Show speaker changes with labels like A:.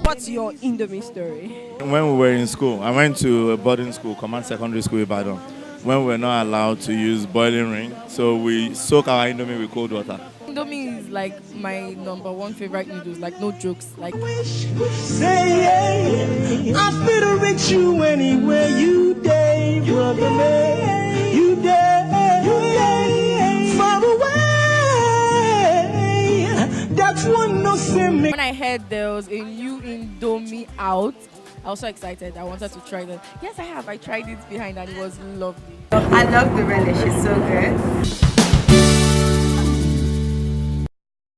A: What's your Indomie story?
B: When we were in school, I went to a boarding school, Command Secondary School, Ibadan. When we were not allowed to use boiling ring, so we soak our Indomie with cold water.
A: Indomie is like my number one favorite noodles. Like no jokes. Like
C: Say, I feel to reach you anywhere you day, brother man. You day, far away. That's one no sin.
A: when I heard there was a new Indomie out, I was so excited. I wanted to try them. Yes, I have. I tried it behind and it was lovely.
D: I love the relish, it's so good.